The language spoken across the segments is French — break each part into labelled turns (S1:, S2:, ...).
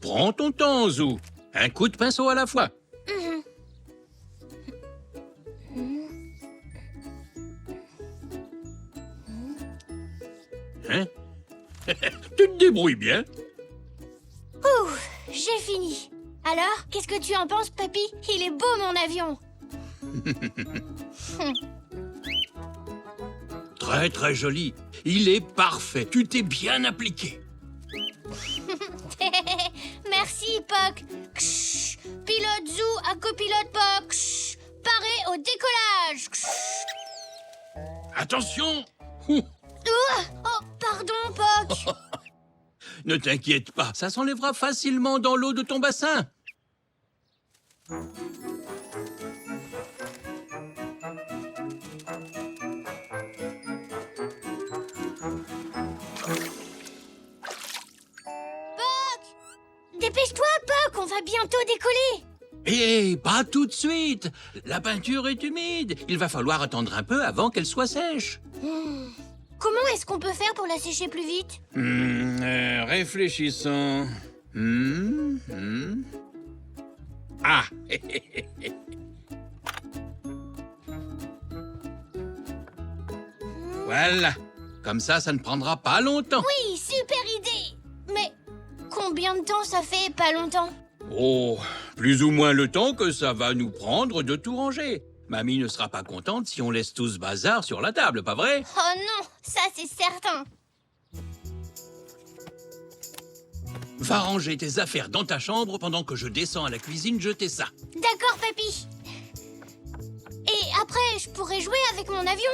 S1: Prends ton temps, Zou. Un coup de pinceau à la fois. Hein? Tu te débrouilles bien.
S2: Ouh, j'ai fini. Alors, qu'est-ce que tu en penses, papy? Il est beau, mon avion.
S1: Très très joli. Il est parfait. Tu t'es bien appliqué.
S2: Merci, Poc. Ksh, pilote Zou à copilote Poc. Ksh, paré au décollage. Ksh.
S1: Attention!
S2: Oh, pardon, Poc.
S1: Ne t'inquiète pas, ça s'enlèvera facilement dans l'eau de ton bassin.
S2: Dépêche-toi, Poc, on va bientôt décoller.
S1: Hé, pas tout de suite. La peinture est humide. Il va falloir attendre un peu avant qu'elle soit sèche.
S2: Comment est-ce qu'on peut faire pour la sécher plus vite?
S1: Réfléchissons. Ah. Voilà. Comme ça ne prendra pas longtemps.
S2: Oui, super idée. Mais combien de temps ça fait pas longtemps?
S1: Oh, plus ou moins le temps que ça va nous prendre de tout ranger. Mamie ne sera pas contente si on laisse tout ce bazar sur la table, pas vrai?
S2: Oh non, ça c'est certain.
S1: Va ranger tes affaires dans ta chambre pendant que je descends à la cuisine jeter ça.
S2: D'accord, papy. Et après, je pourrai jouer avec mon avion?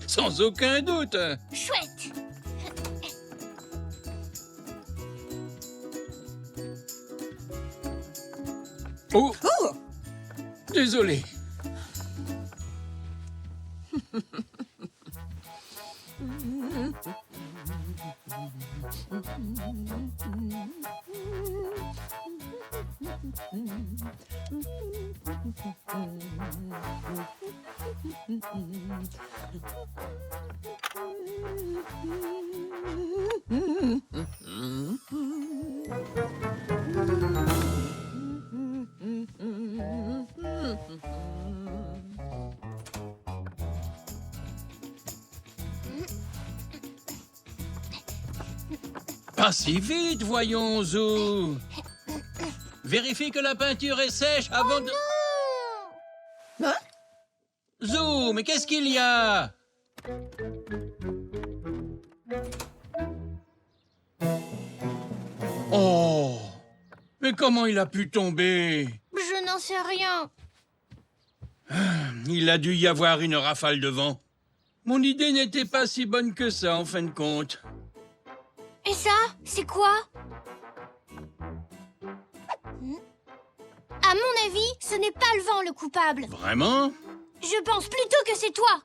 S1: Sans aucun doute.
S2: Chouette.
S1: Oh, désolé. Pas si vite, voyons, Zou. Vérifie que la peinture est sèche avant de...
S3: Hein?
S1: Zou, mais qu'est-ce qu'il y a? Oh! Mais comment il a pu tomber?
S2: Je n'en sais rien.
S1: Il a dû y avoir une rafale de vent. Mon idée n'était pas si bonne que ça, en fin de compte.
S2: Et ça, c'est quoi? À mon avis, ce n'est pas le vent le coupable.
S1: Vraiment?
S2: Je pense plutôt que c'est toi.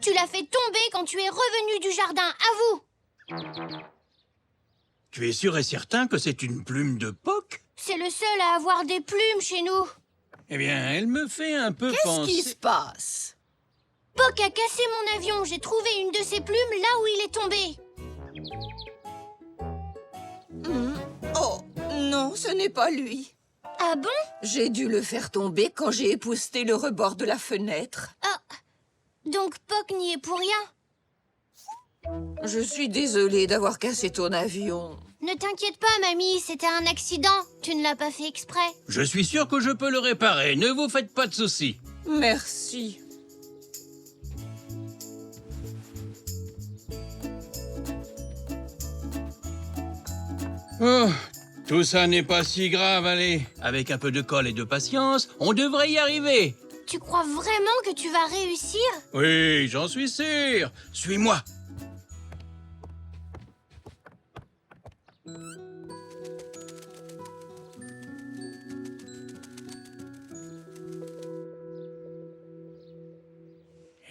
S2: Tu l'as fait tomber quand tu es revenu du jardin, avoue.
S1: Tu es sûr et certain que c'est une plume de Poc?
S2: C'est le seul à avoir des plumes chez nous.
S1: Eh bien, elle me fait un peu
S3: Qu'est-ce
S1: penser...
S3: qui se passe?
S2: Poc a cassé mon avion. J'ai trouvé une de ses plumes là où il est tombé.
S3: Oh, non, ce n'est pas lui.
S2: Ah bon?
S3: J'ai dû le faire tomber quand j'ai épousseté le rebord de la fenêtre.
S2: Ah, donc Poc n'y est pour rien.
S3: Je suis désolée d'avoir cassé ton avion.
S2: Ne t'inquiète pas, mamie, c'était un accident. Tu ne l'as pas fait exprès.
S1: Je suis sûr que je peux le réparer, ne vous faites pas de soucis.
S3: Merci.
S1: Oh, tout ça n'est pas si grave, allez. Avec un peu de colle et de patience, on devrait y arriver.
S2: Tu crois vraiment que tu vas réussir?
S1: Oui, j'en suis sûr. Suis-moi.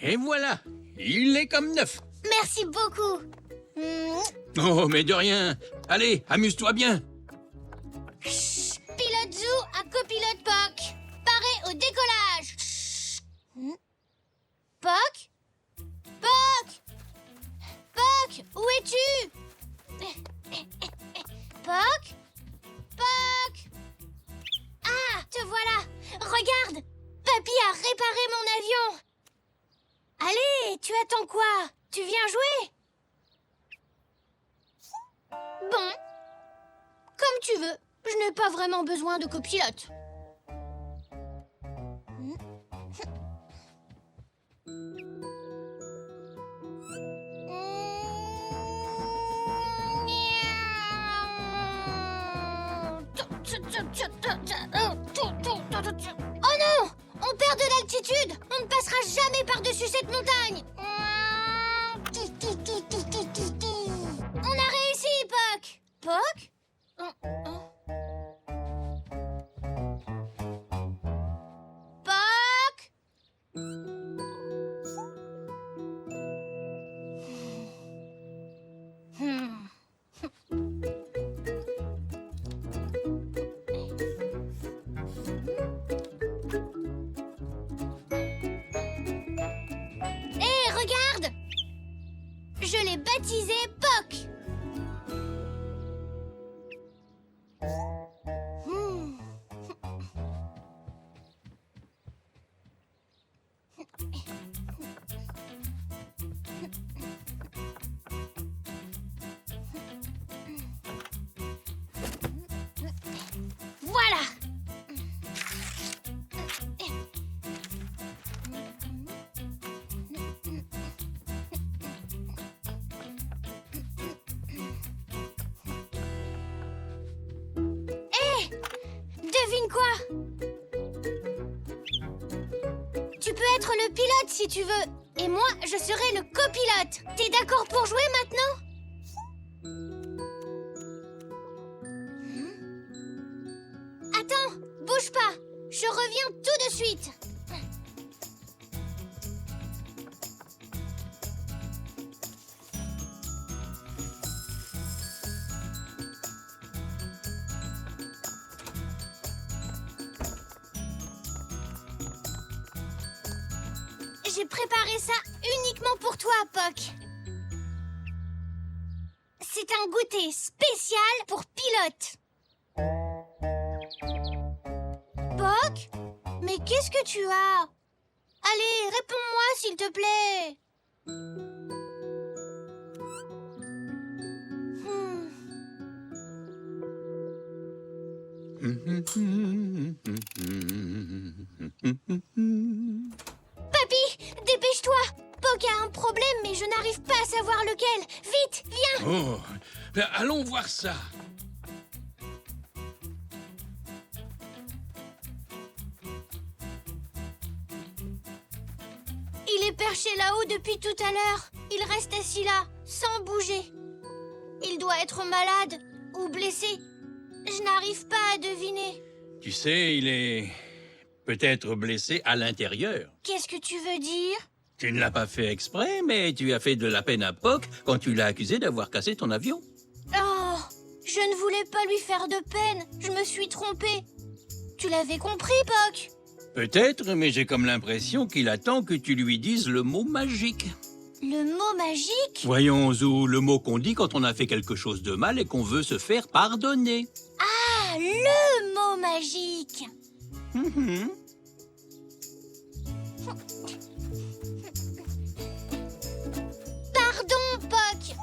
S1: Et voilà, il est comme neuf.
S2: Merci beaucoup.
S1: Oh, mais de rien. Allez, amuse-toi bien.
S2: Pilote Zou à copilote Poc. Paré au décollage. Poc? Poc? Poc, où es-tu? T'attends quoi? Tu viens jouer? Bon. Comme tu veux. Je n'ai pas vraiment besoin de copilote. Oh non! On perd de l'altitude! On ne passera jamais par-dessus cette montagne! On a réussi, Puck! Puck? Puck? Hé, regarde! Je l'ai baptisé Puck. Voilà! Hé! Devine quoi? Tu peux être le pilote si tu veux. Et moi, je serai le copilote. T'es d'accord pour jouer maintenant? Attends, bouge pas. Je reviens tout de suite. J'ai préparé ça uniquement pour toi, Puck. C'est un goûter spécial pour pilote. Puck? Mais qu'est-ce que tu as? Allez, réponds-moi s'il te plaît. Papy, dépêche-toi. Puck a un problème, mais je n'arrive pas à savoir lequel. Vite, viens.
S1: Oh, ben, allons voir ça.
S2: Il est perché là-haut depuis tout à l'heure. Il reste assis là, sans bouger. Il doit être malade ou blessé. Je n'arrive pas à deviner.
S1: Tu sais, il est peut-être blessé à l'intérieur.
S2: Qu'est-ce que tu veux dire?
S1: Tu ne l'as pas fait exprès, mais tu as fait de la peine à Puck quand tu l'as accusé d'avoir cassé ton avion.
S2: Oh, je ne voulais pas lui faire de peine. Je me suis trompée. Tu l'avais compris, Puck?
S1: Peut-être, mais j'ai comme l'impression qu'il attend que tu lui dises le mot magique.
S2: Le mot magique?
S1: Voyons, Zou, le mot qu'on dit quand on a fait quelque chose de mal et qu'on veut se faire pardonner.
S2: Ah, le mot magique.
S1: Mhm.
S2: Pardon, Puck.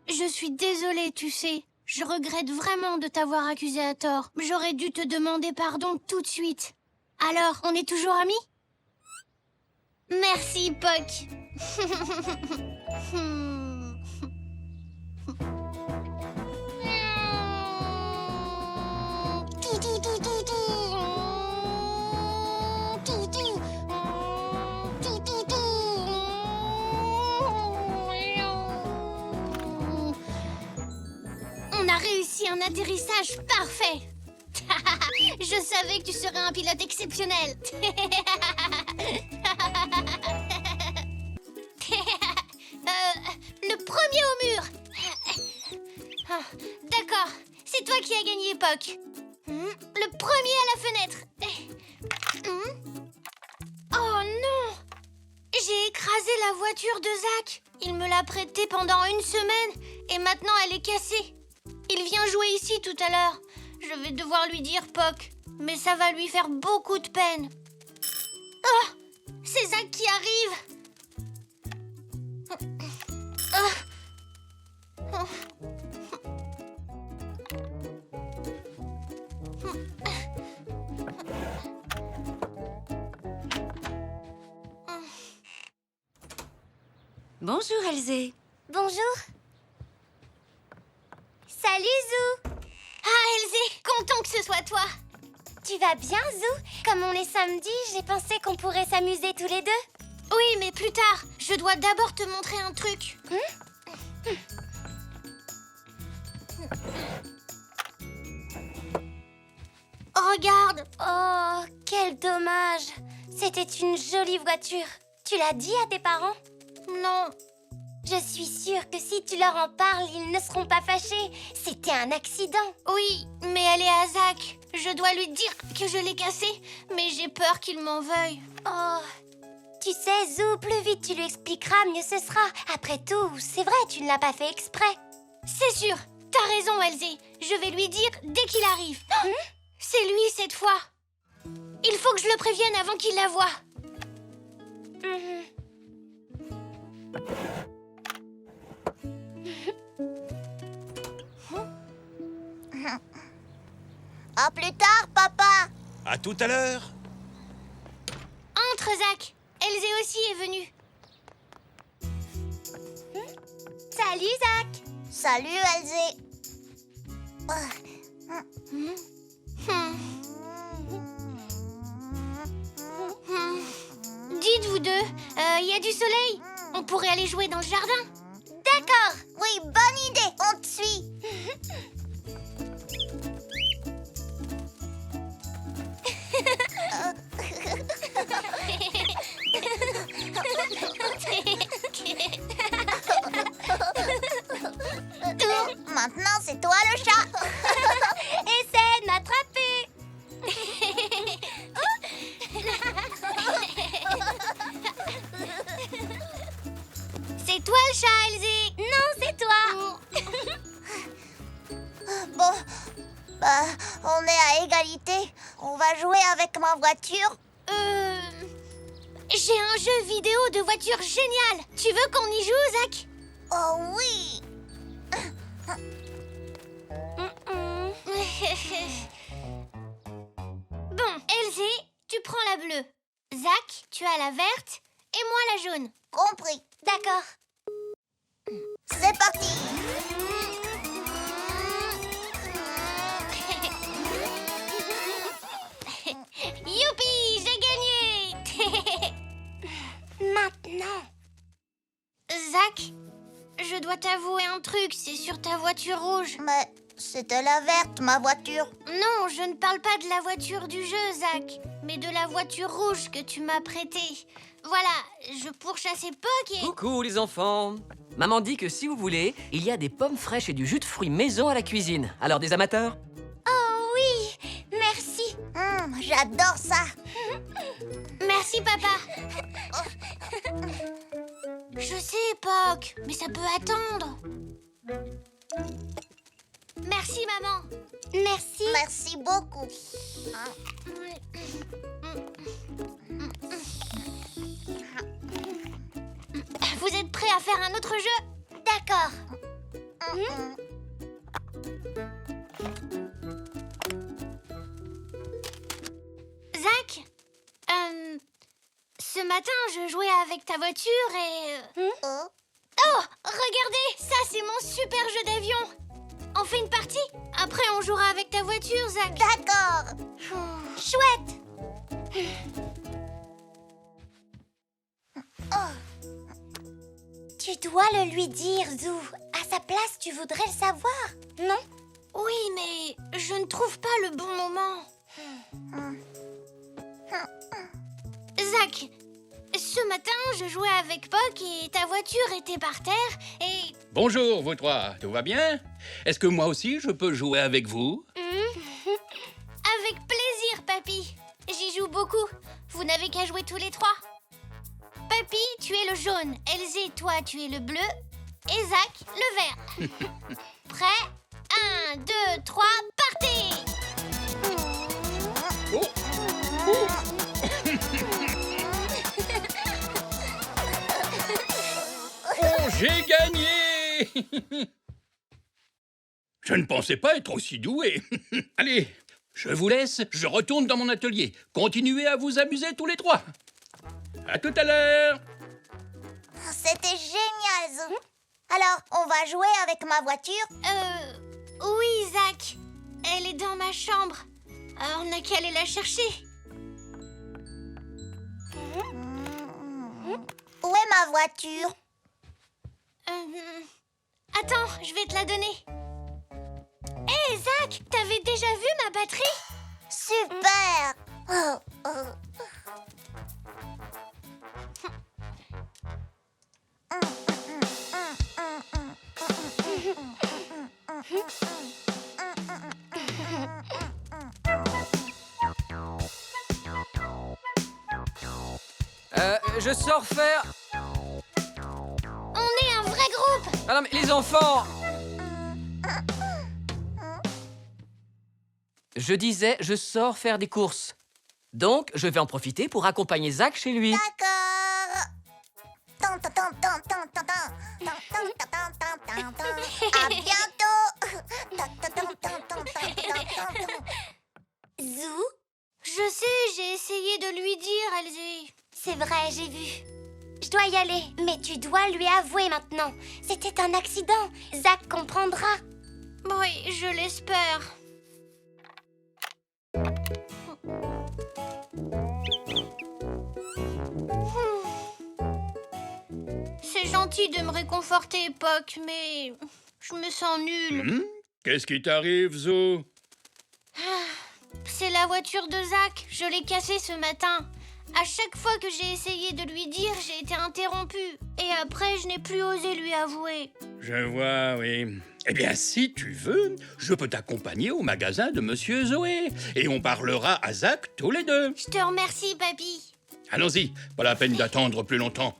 S2: Je suis désolée, tu sais. Je regrette vraiment de t'avoir accusé à tort. J'aurais dû te demander pardon tout de suite. Alors, on est toujours amis? Merci, Puck. On a réussi un atterrissage parfait. Je savais que tu serais un pilote exceptionnel. Le premier au mur. D'accord, c'est toi qui as gagné, Puck. Le premier à la fenêtre. Oh non! J'ai écrasé la voiture de Zach. Il me l'a prêtée pendant une semaine et maintenant elle est cassée. Il vient jouer ici tout à l'heure. Je vais devoir lui dire Poc, mais ça va lui faire beaucoup de peine. Oh, c'est Zach qui arrive.
S4: Bonjour, Elzé.
S2: Bonjour. Salut, Zou. Ah, Elzé, content que ce soit toi.
S5: Tu vas bien, Zou? Comme on est samedi, j'ai pensé qu'on pourrait s'amuser tous les deux.
S2: Oui, mais plus tard. Je dois d'abord te montrer un truc. Regarde.
S5: Oh, quel dommage. C'était une jolie voiture. Tu l'as dit à tes parents?
S2: Non.
S5: Je suis sûre que si tu leur en parles, ils ne seront pas fâchés. C'était un accident.
S2: Oui, mais elle est à Zach. Je dois lui dire que je l'ai cassée, mais j'ai peur qu'il m'en veuille.
S5: Oh, tu sais, Zou, plus vite tu lui expliqueras, mieux ce sera. Après tout, c'est vrai, tu ne l'as pas fait exprès.
S2: C'est sûr. T'as raison, Elzé. Je vais lui dire dès qu'il arrive. C'est lui cette fois. Il faut que je le prévienne avant qu'il la voie.
S5: À plus tard, papa.
S6: À tout à l'heure.
S2: Entre, Zach. Elzé aussi est venue.
S5: Salut, Zach.
S7: Salut, Elzé.
S2: Dites vous deux, il y a du soleil. On pourrait aller jouer dans le jardin.
S7: D'accord. Oui, bonne idée. On te suit. Maintenant, c'est toi le chat.
S5: Essaie de m'attraper.
S2: C'est toi le chat, Elzé.
S5: Non, c'est toi.
S7: Bon, on est à égalité. On va jouer avec ma voiture.
S2: J'ai un jeu vidéo de voiture génial. Tu veux qu'on y joue, Zach?
S7: Oh oui.
S2: Bon, Elzé, tu prends la bleue. Zach, tu as la verte et moi la jaune.
S7: Compris.
S5: D'accord.
S7: C'est parti.
S2: Youpi, j'ai gagné.
S5: Maintenant.
S2: Zach, je dois t'avouer un truc, c'est sur ta voiture rouge.
S7: Mais c'était la verte, ma voiture.
S2: Non, je ne parle pas de la voiture du jeu, Zach, mais de la voiture rouge que tu m'as prêtée. Voilà, je pourchassais Puck et...
S8: Coucou les enfants. Maman dit que si vous voulez, il y a des pommes fraîches et du jus de fruits maison à la cuisine. Alors des amateurs?
S5: Oh oui, merci.
S7: J'adore ça.
S2: Merci, papa. Je sais, Puck, mais ça peut attendre. Merci, maman.
S5: Merci.
S7: Merci beaucoup.
S2: Vous êtes prêts à faire un autre jeu?
S5: D'accord.
S2: Zach, ce matin, je jouais avec ta voiture et...
S7: Oh.
S2: Oh, regardez, ça c'est mon super jeu d'avion. On fait une partie? Après, on jouera avec ta voiture, Zach.
S7: D'accord.
S2: Chouette.
S5: Tu dois le lui dire, Zou. À sa place, tu voudrais le savoir, non?
S2: Oui, mais je ne trouve pas le bon moment. Zach, ce matin, je jouais avec Puck et ta voiture était par terre et...
S1: Bonjour, vous trois. Tout va bien? Est-ce que moi aussi, je peux jouer avec vous?
S2: Avec plaisir, papy. J'y joue beaucoup. Vous n'avez qu'à jouer tous les trois. Papy, tu es le jaune. Elsie, toi, tu es le bleu. Et Zach, le vert. Prêt? 1, 2, 3, partez!
S1: Oh, j'ai gagné! Je ne pensais pas être aussi doué. Allez, je vous laisse, je retourne dans mon atelier. Continuez à vous amuser tous les trois. À tout à l'heure!
S7: C'était génial, Zou. Alors, on va jouer avec ma voiture?
S2: Oui, Zach. Elle est dans ma chambre. On n'a qu'à aller la chercher.
S7: Où est ma voiture?
S2: Attends, je vais te la donner. Hé, Zach, t'avais déjà vu ma batterie?
S7: Super!
S8: Je sors faire...
S2: On est un vrai groupe.
S8: Ah non, mais les enfants! Je disais, je sors faire des courses. Donc, je vais en profiter pour accompagner Zach chez lui.
S7: D'accord. À bientôt.
S5: Zou?
S2: Je sais, j'ai essayé de lui dire, Elsie.
S5: C'est vrai, j'ai vu. Je dois y aller, mais tu dois lui avouer maintenant. C'était un accident. Zach comprendra.
S2: Oui, je l'espère. C'est gentil de me réconforter, Puck, mais je me sens nulle.
S1: Qu'est-ce qui t'arrive, Zo?
S2: C'est la voiture de Zach. Je l'ai cassée ce matin. À chaque fois que j'ai essayé de lui dire, j'ai été interrompue. Et après, je n'ai plus osé lui avouer.
S1: Je vois, oui. Eh bien, si tu veux, je peux t'accompagner au magasin de Monsieur Zoé. Et on parlera à Zach tous les deux.
S2: Je te remercie, papy.
S1: Allons-y, pas la peine d'attendre plus longtemps.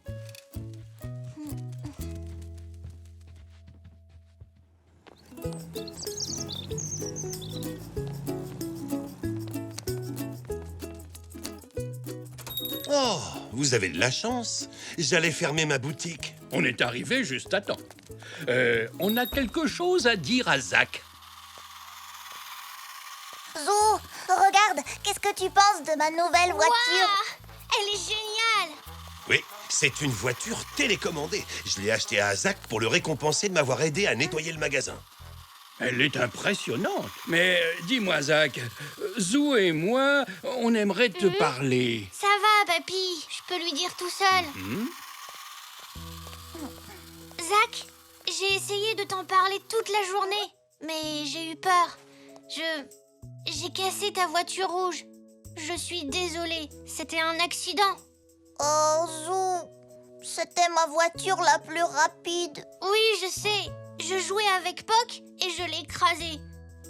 S6: Oh, vous avez de la chance. J'allais fermer ma boutique.
S1: On est arrivé juste à temps. On a quelque chose à dire à Zach.
S7: Zou, regarde, qu'est-ce que tu penses de ma nouvelle voiture?
S2: Ouah, elle est géniale.
S6: Oui, c'est une voiture télécommandée. Je l'ai achetée à Zach pour le récompenser de m'avoir aidé à nettoyer le magasin.
S1: Elle est impressionnante. Mais dis-moi, Zach, Zou et moi, on aimerait te parler.
S2: Ça va, papy. Je peux lui dire tout seul. Zach, j'ai essayé de t'en parler toute la journée, mais j'ai eu peur. J'ai cassé ta voiture rouge. Je suis désolée. C'était un accident.
S7: Oh, Zou, c'était ma voiture la plus rapide.
S2: Oui, je sais. Je jouais avec Puck et je l'ai écrasée.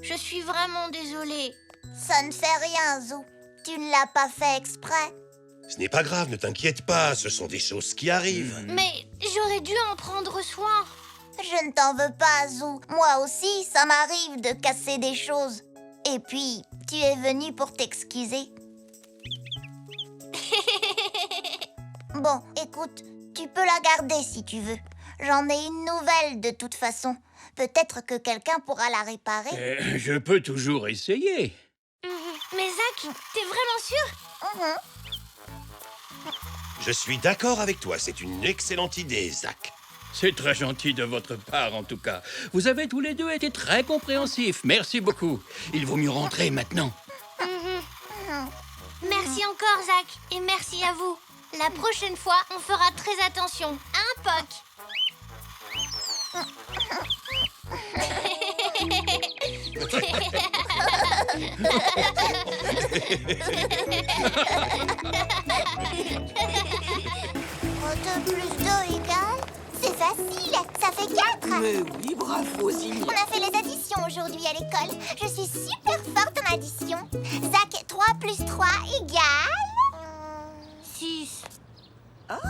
S2: Je suis vraiment désolée.
S7: Ça ne fait rien, Zou. Tu ne l'as pas fait exprès.
S6: Ce n'est pas grave, ne t'inquiète pas, ce sont des choses qui arrivent.
S2: Mais j'aurais dû en prendre soin.
S7: Je ne t'en veux pas, Zou. Moi aussi, ça m'arrive de casser des choses. Et puis, tu es venu pour t'excuser. Bon, écoute, tu peux la garder si tu veux. J'en ai une nouvelle de toute façon. Peut-être que quelqu'un pourra la réparer.
S1: Je peux toujours essayer.
S2: Mais Zach, t'es vraiment sûr?
S6: Je suis d'accord avec toi, c'est une excellente idée, Zach.
S1: C'est très gentil de votre part, en tout cas. Vous avez tous les deux été très compréhensifs. Merci beaucoup. Il vaut mieux rentrer maintenant.
S2: Merci encore, Zach. Et merci à vous. La prochaine fois, on fera très attention. Hein, Puck?
S7: Plus 2 égale... C'est facile, ça fait 4.
S3: Mais oui, bravo, Zinnia.
S7: On a fait les additions aujourd'hui à l'école. Je suis super forte en addition. Zach, 3 plus 3 égale...
S2: 6.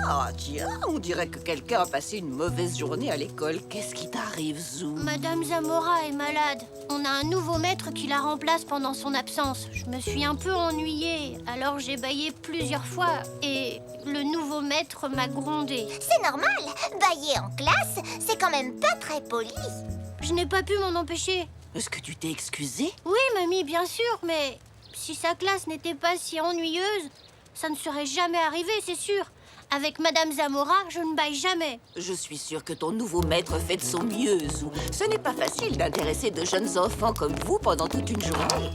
S3: Ah, tiens, on dirait que quelqu'un a passé une mauvaise journée à l'école. Qu'est-ce qui t'arrive, Zou?
S2: Madame Zamora est malade. On a un nouveau maître qui la remplace pendant son absence. Je me suis un peu ennuyée, alors j'ai bâillé plusieurs fois et le nouveau maître m'a grondée.
S7: C'est normal. Bailler en classe, c'est quand même pas très poli.
S2: Je n'ai pas pu m'en empêcher.
S3: Est-ce que tu t'es excusée?
S2: Oui, mamie, bien sûr, mais si sa classe n'était pas si ennuyeuse, ça ne serait jamais arrivé, c'est sûr. Avec Madame Zamora, je ne baille jamais.
S3: Je suis sûre que ton nouveau maître fait de son mieux, Zou. Ce n'est pas facile d'intéresser de jeunes enfants comme vous pendant toute une journée.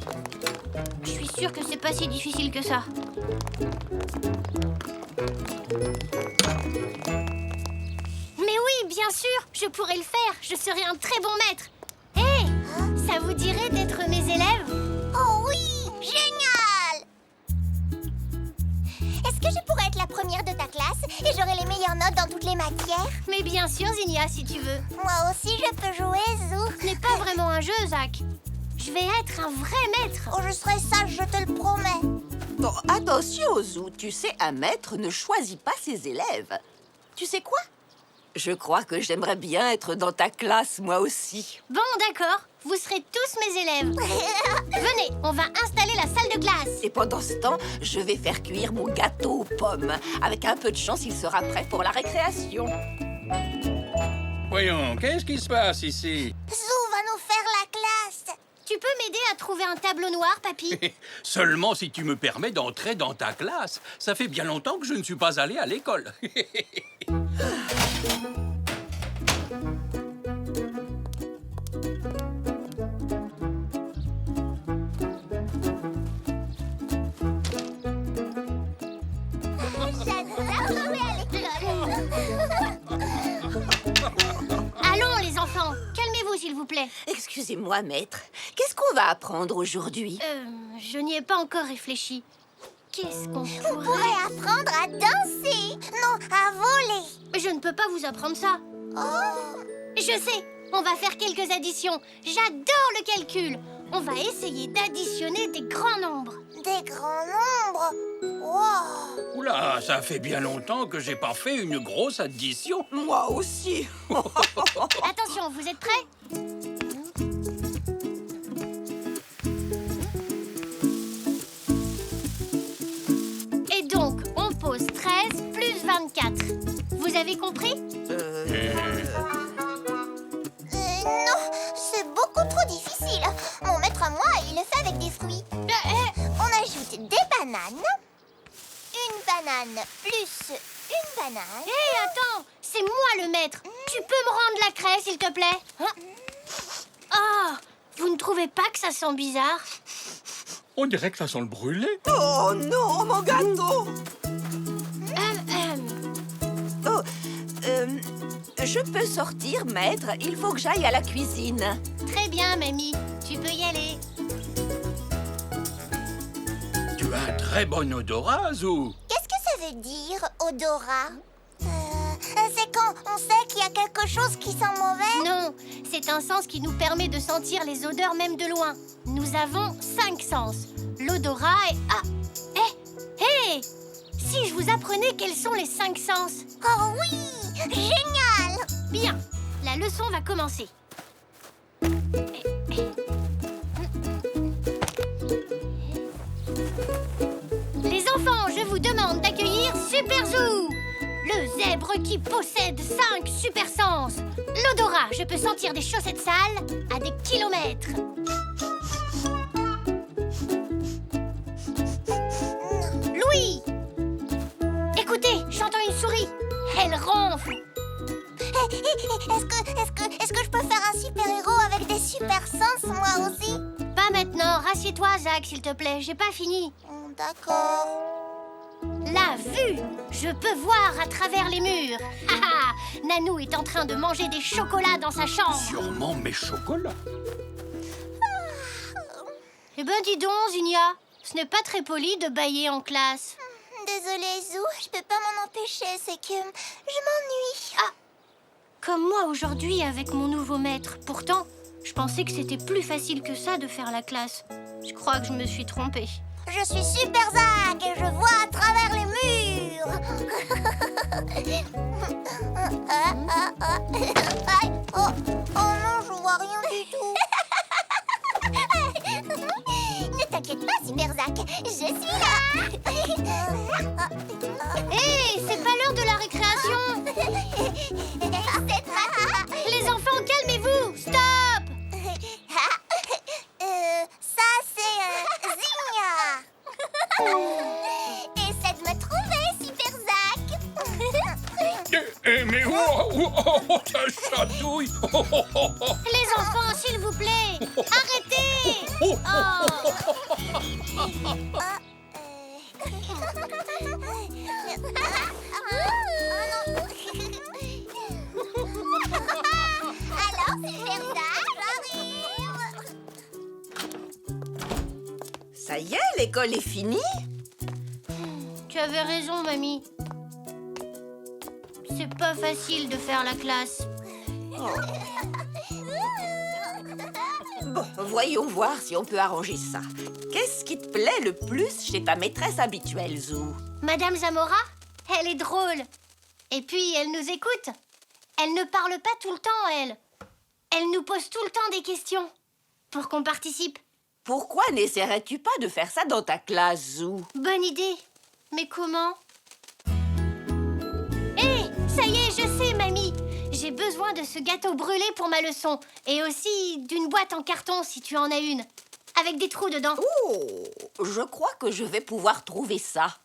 S2: Je suis sûre que c'est pas si difficile que ça. Mais oui, bien sûr, je pourrais le faire. Je serai un très bon maître. Hé, ça vous dirait d'être mes élèves?
S7: Oh oui, génial! Est-ce que je pourrais être la première de ta classe et j'aurai les meilleures notes dans toutes les matières?
S2: Mais bien sûr, Zinnia, si tu veux.
S7: Moi aussi, je peux jouer, Zou.
S2: Ce n'est pas vraiment un jeu, Zach. Je vais être un vrai maître.
S7: Oh, je serai sage, je te le promets.
S3: Bon, attention, Zou. Tu sais, un maître ne choisit pas ses élèves. Tu sais quoi? Je crois que j'aimerais bien être dans ta classe, moi aussi.
S2: Bon, d'accord. Vous serez tous mes élèves. Venez, on va installer la salle de classe.
S3: Et pendant ce temps, je vais faire cuire mon gâteau aux pommes. Avec un peu de chance, il sera prêt pour la récréation.
S1: Voyons, qu'est-ce qui se passe ici?
S7: Zou va nous faire la classe.
S2: Tu peux m'aider à trouver un tableau noir, papy?
S1: Seulement si tu me permets d'entrer dans ta classe. Ça fait bien longtemps que je ne suis pas allé à l'école.
S7: J'adore jouer à l'école.
S2: Allons, les enfants. Calmez-vous, s'il vous plaît.
S3: Excusez-moi, maître. Qu'est-ce qu'on va apprendre aujourd'hui?
S2: Je n'y ai pas encore réfléchi. Qu'est-ce qu'on
S7: Vous
S2: pourrait...
S7: pourrez apprendre à danser. Non, à voler.
S2: Je ne peux pas vous apprendre ça.
S7: Oh,
S2: Je sais, on va faire quelques additions. J'adore le calcul. On va essayer d'additionner des grands nombres.
S7: des grands nombres. Wow.
S1: Oula, ça fait bien longtemps que j'ai pas fait une grosse addition.
S3: Moi aussi.
S2: Attention, vous êtes prêts? Et donc, on pose 13 plus 24. Vous avez compris?
S7: Non, c'est beaucoup trop difficile. Mon maître à moi, il le fait avec des fruits. On ajoute des bananes. Une banane plus une banane.
S2: Hé, attends, c'est moi le maître. Tu peux me rendre la craie, s'il te plaît? Oh, vous ne trouvez pas que ça sent bizarre?
S1: On dirait que ça sent le brûlé.
S3: Oh non, mon gâteau. Oh, je peux sortir, maître. Il faut que j'aille à la cuisine.
S2: Très bien, mamie. Tu peux y aller.
S1: Tu as un très bon odorat, Zou.
S7: Qu'est-ce que ça veut dire, odorat? C'est quand on sait qu'il y a quelque chose qui sent mauvais?
S2: Non, c'est un sens qui nous permet de sentir les odeurs même de loin. Nous avons 5 sens. L'odorat est... Ah! Hé! Si je vous apprenais quels sont les 5 sens?
S7: Oh oui! Génial!
S2: Bien, la leçon va commencer. Les enfants, je vous demande d'accueillir Super Zou, le zèbre qui possède 5 super sens. L'odorat, je peux sentir des chaussettes sales à des kilomètres. Louis! Écoutez, j'entends une souris. Elle ronfle.
S7: Est-ce que je peux faire un super-héros avec des super sens, moi aussi?
S2: Pas maintenant, rassieds-toi, Zach, s'il te plaît, j'ai pas fini.
S7: D'accord.
S2: La vue! Je peux voir à travers les murs. Haha! Nanou est en train de manger des chocolats dans sa chambre.
S1: Sûrement mes chocolats.
S2: Eh ben dis donc, Zinnia, ce n'est pas très poli de bâiller en classe.
S7: Désolée, Zou, je peux pas m'en empêcher, c'est que je m'ennuie.
S2: Ah! Comme moi aujourd'hui avec mon nouveau maître. Pourtant, je pensais que c'était plus facile que ça de faire la classe. Je crois que je me suis trompée.
S7: Je suis Super Zach et je vois à travers les murs. Oh non, je vois rien du tout. Ne t'inquiète pas, Super Zach, je suis là.
S2: Hé, c'est pas l'heure de la récréation. Les enfants, calmez-vous. Stop.
S7: Ça, c'est Zinnia. Essaie de me trouver, Super Zach.
S1: Mais ça chatouille.
S2: Les enfants, s'il vous plaît. Arrêtez.
S7: Alors, Super Zach, j'arrive.
S3: Ça y est, l'école est finie.
S2: Tu avais raison, mamie. C'est pas facile de faire la classe.
S3: Bon, voyons voir si on peut arranger ça. Qu'est-ce qui te plaît le plus chez ta maîtresse habituelle, Zou?
S2: Madame Zamora, elle est drôle. Et puis, elle nous écoute. Elle ne parle pas tout le temps, elle. Elle nous pose tout le temps des questions pour qu'on participe.
S3: Pourquoi n'essaierais-tu pas de faire ça dans ta classe, Zou?
S2: Bonne idée. Mais comment? Hé, ça y est, je sais, mamie. J'ai besoin de ce gâteau brûlé pour ma leçon. Et aussi d'une boîte en carton, si tu en as une. Avec des trous dedans.
S3: Oh, je crois que je vais pouvoir trouver ça.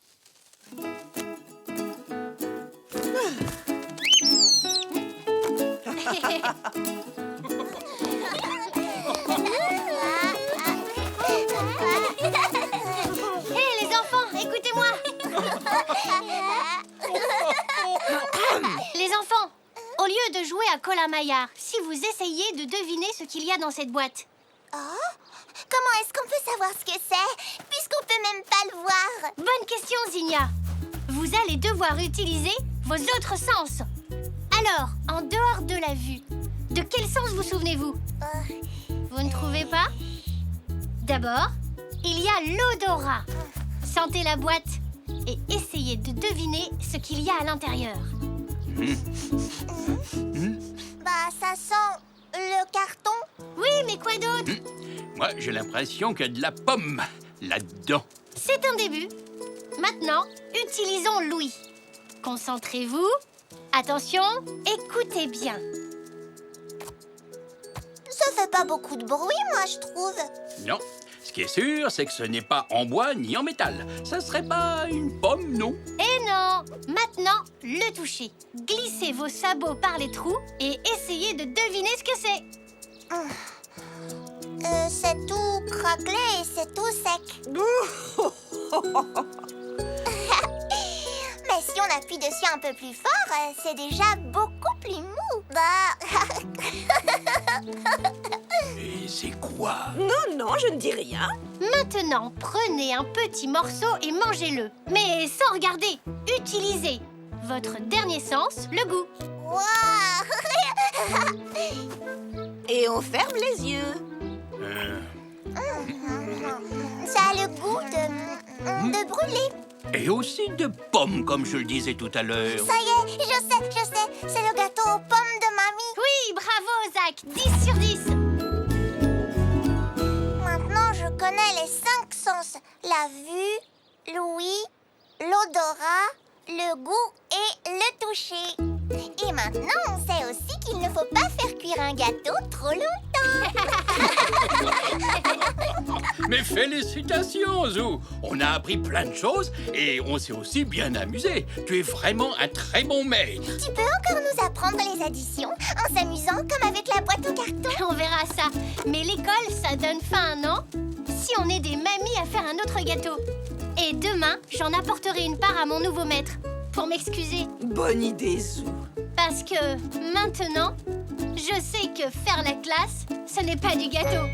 S2: Hé, les enfants, écoutez-moi. Les enfants, au lieu de jouer à Colin-Maillard, si vous essayiez de deviner ce qu'il y a dans cette boîte.
S7: Comment est-ce qu'on peut savoir ce que c'est, puisqu'on peut même pas le voir?
S2: Bonne question, Zinnia. Vous allez devoir utiliser vos autres sens. Alors, en dehors de la vue, de quel sens vous souvenez-vous? Vous ne trouvez pas? D'abord, il y a l'odorat. Sentez la boîte et essayez de deviner ce qu'il y a à l'intérieur.
S7: Bah, ça sent le carton.
S2: Oui, mais quoi d'autre?
S1: Moi, j'ai l'impression qu'il y a de la pomme là-dedans.
S2: C'est un début. Maintenant, utilisons l'ouïe. Concentrez-vous. Attention, écoutez bien.
S7: Ça fait pas beaucoup de bruit, moi, je trouve.
S1: Non, ce qui est sûr, c'est que ce n'est pas en bois ni en métal. Ça serait pas une pomme, non?
S2: Et non! Maintenant, le toucher. Glissez vos sabots par les trous et essayez de deviner ce que c'est.
S7: C'est tout craquelé et c'est tout sec. Mais si on appuie dessus un peu plus fort, c'est déjà beaucoup plus mou. Bah...
S1: Et c'est quoi?
S3: Non, je ne dis rien.
S2: Maintenant, prenez un petit morceau et mangez-le. Mais sans regarder. Utilisez votre dernier sens, le goût.
S7: Waouh.
S3: Et on ferme les yeux.
S7: Ça a le goût de brûler.
S1: Et aussi de pomme, comme je le disais tout à l'heure.
S7: Ça y est, je sais. C'est le gâteau aux pommes de mamie.
S2: Oui, bravo, Zach. 10 sur 10.
S7: Maintenant, je connais les 5 sens. La vue, l'ouïe, l'odorat, le goût et le toucher. Et maintenant, on sait aussi qu'il ne faut pas faire cuire un gâteau trop longtemps.
S1: Mais félicitations, Zou! On a appris plein de choses et on s'est aussi bien amusé. Tu es vraiment un très bon maître.
S7: Tu peux encore nous apprendre les additions en s'amusant comme avec la boîte en carton.
S2: On verra ça. Mais l'école, ça donne faim, non? Si on est des mamies à faire un autre gâteau. Et demain, j'en apporterai une part à mon nouveau maître. Pour m'excuser.
S3: Bonne idée, Zou.
S2: Parce que maintenant, je sais que faire la classe, ce n'est pas du gâteau.